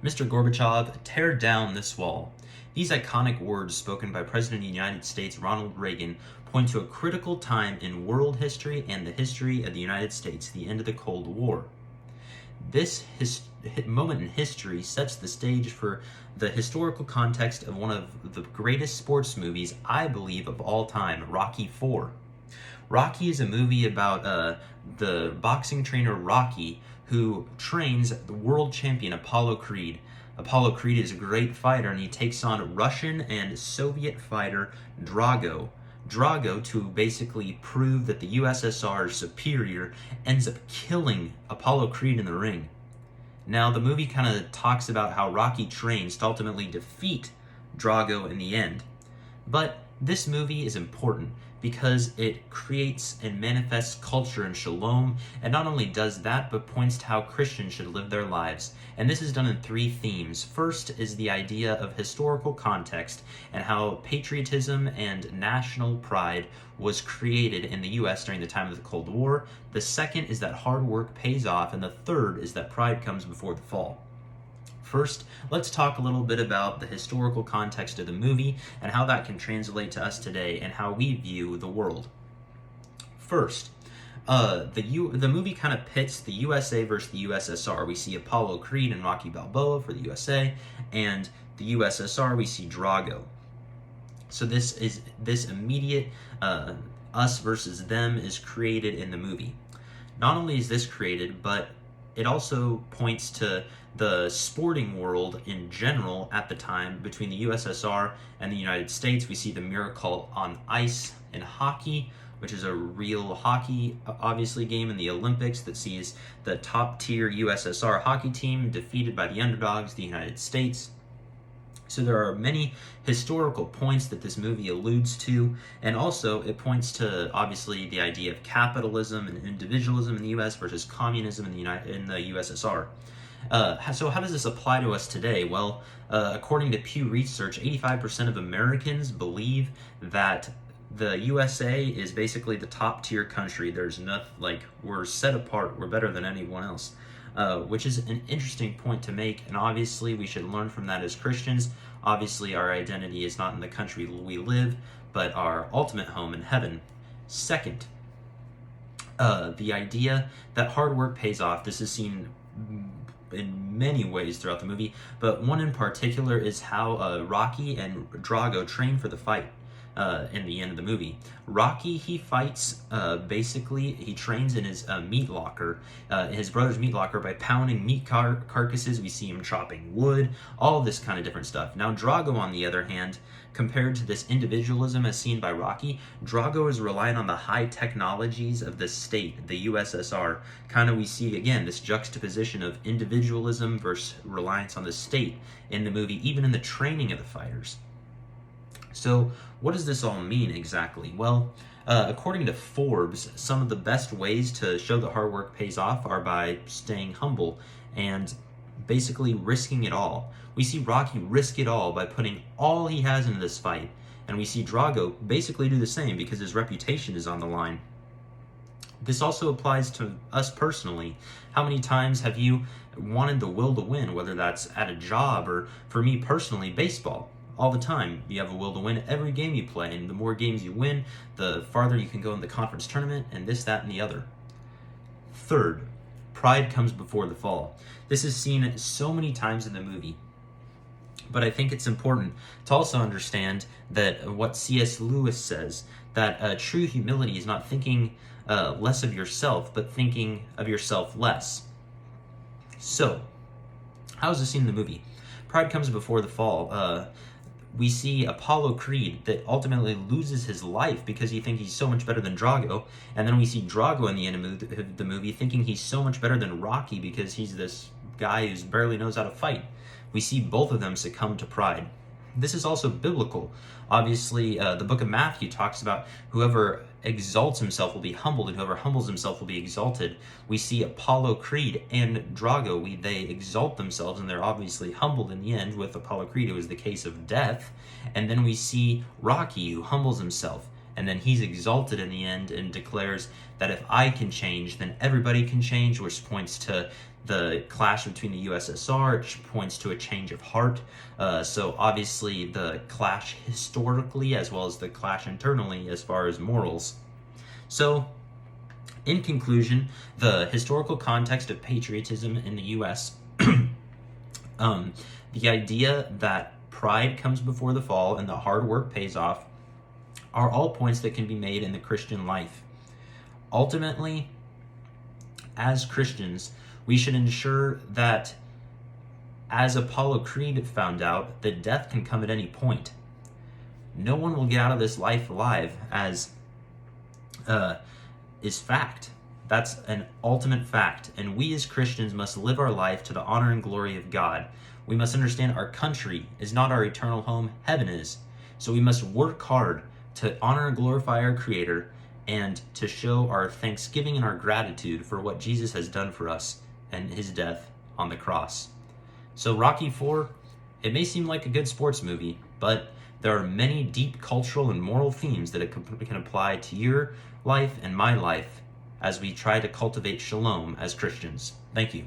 Mr. Gorbachev, tear down this wall. These iconic words spoken by President of the United States Ronald Reagan point to a critical time in world history and the history of the United States, the end of the Cold War. This moment in history sets the stage for the historical context of one of the greatest sports movies, I believe, of all time, Rocky IV. Rocky is a movie about the boxing trainer Rocky who trains the world champion Apollo Creed. Apollo Creed is a great fighter and he takes on Russian and Soviet fighter Drago. Drago, to basically prove that the USSR is superior, ends up killing Apollo Creed in the ring. Now, the movie kind of talks about how Rocky trains to ultimately defeat Drago in the end. But this movie is important because it creates and manifests culture and shalom, and not only does that, but points to how Christians should live their lives. And this is done in three themes. First is the idea of historical context and how patriotism and national pride was created in the U.S. during the time of the Cold War. The second is that hard work pays off, and the third is that pride comes before the fall. First, let's talk a little bit about the historical context of the movie and how that can translate to us today and how we view the world. First, the movie kind of pits the USA versus the USSR. We see Apollo Creed and Rocky Balboa for the USA, and the USSR we see Drago. So this immediate us versus them is created in the movie. Not only is this created, but it also points to the sporting world in general at the time between the USSR and the United States. We see the Miracle on Ice in hockey, which is a real hockey, obviously, game in the Olympics that sees the top-tier USSR hockey team defeated by the underdogs, the United States. So there are many historical points that this movie alludes to, and also it points to, obviously, the idea of capitalism and individualism in the U.S. versus communism in the USSR. So how does this apply to us today? Well, according to Pew Research, 85% of Americans believe that the USA is basically the top-tier country. There's nothing, we're set apart, we're better than anyone else. Which is an interesting point to make, and obviously we should learn from that as Christians. Obviously our identity is not in the country we live, but our ultimate home in heaven. Second, the idea that hard work pays off. This is seen in many ways throughout the movie, but one in particular is how Rocky and Drago train for the fight. In the end of the movie, Rocky, he fights, basically he trains in his meat locker, his brother's meat locker, by pounding meat carcasses. We see him chopping wood, all this kind of different stuff. Now Drago, on the other hand, compared to this individualism as seen by Rocky, Drago is relying on the high technologies of the state, the USSR. Kind of we see again this juxtaposition of individualism versus reliance on the state in the movie, even in the training of the fighters. So what does this all mean exactly? Well, according to Forbes, some of the best ways to show that hard work pays off are by staying humble and basically risking it all. We see Rocky risk it all by putting all he has into this fight, and we see Drago basically do the same because his reputation is on the line. This also applies to us personally. How many times have you wanted the will to win, whether that's at a job or, for me personally, baseball? All the time. You have a will to win every game you play, and the more games you win, the farther you can go in the conference tournament, and this, that, and the other. Third, pride comes before the fall. This is seen so many times in the movie, but I think it's important to also understand that what C.S. Lewis says, that true humility is not thinking less of yourself, but thinking of yourself less. So, how is this seen in the movie? Pride comes before the fall. We see Apollo Creed that ultimately loses his life because he thinks he's so much better than Drago, and then we see Drago in the end of the movie thinking he's so much better than Rocky because he's this guy who barely knows how to fight. We see both of them succumb to pride. This is also biblical. Obviously, the book of Matthew talks about whoever exalts himself will be humbled, and whoever humbles himself will be exalted. We see Apollo Creed and Drago, they exalt themselves, and they're obviously humbled in the end. With Apollo Creed, it was the case of death. And then we see Rocky, who humbles himself, and then he's exalted in the end and declares that if I can change, then everybody can change, which points to the clash between the USSR, it points to a change of heart. So obviously the clash historically as well as the clash internally as far as morals. So in conclusion, the historical context of patriotism in the U.S., the idea that pride comes before the fall and that hard work pays off are all points that can be made in the Christian life. Ultimately, as Christians, we should ensure that, as Apollo Creed found out, that death can come at any point. No one will get out of this life alive, as is fact. That's an ultimate fact, and we as Christians must live our life to the honor and glory of God. We must understand our country is not our eternal home, heaven is. So we must work hard to honor and glorify our Creator and to show our thanksgiving and our gratitude for what Jesus has done for us and his death on the cross. So Rocky IV, it may seem like a good sports movie, but there are many deep cultural and moral themes that it can apply to your life and my life as we try to cultivate shalom as Christians. Thank you.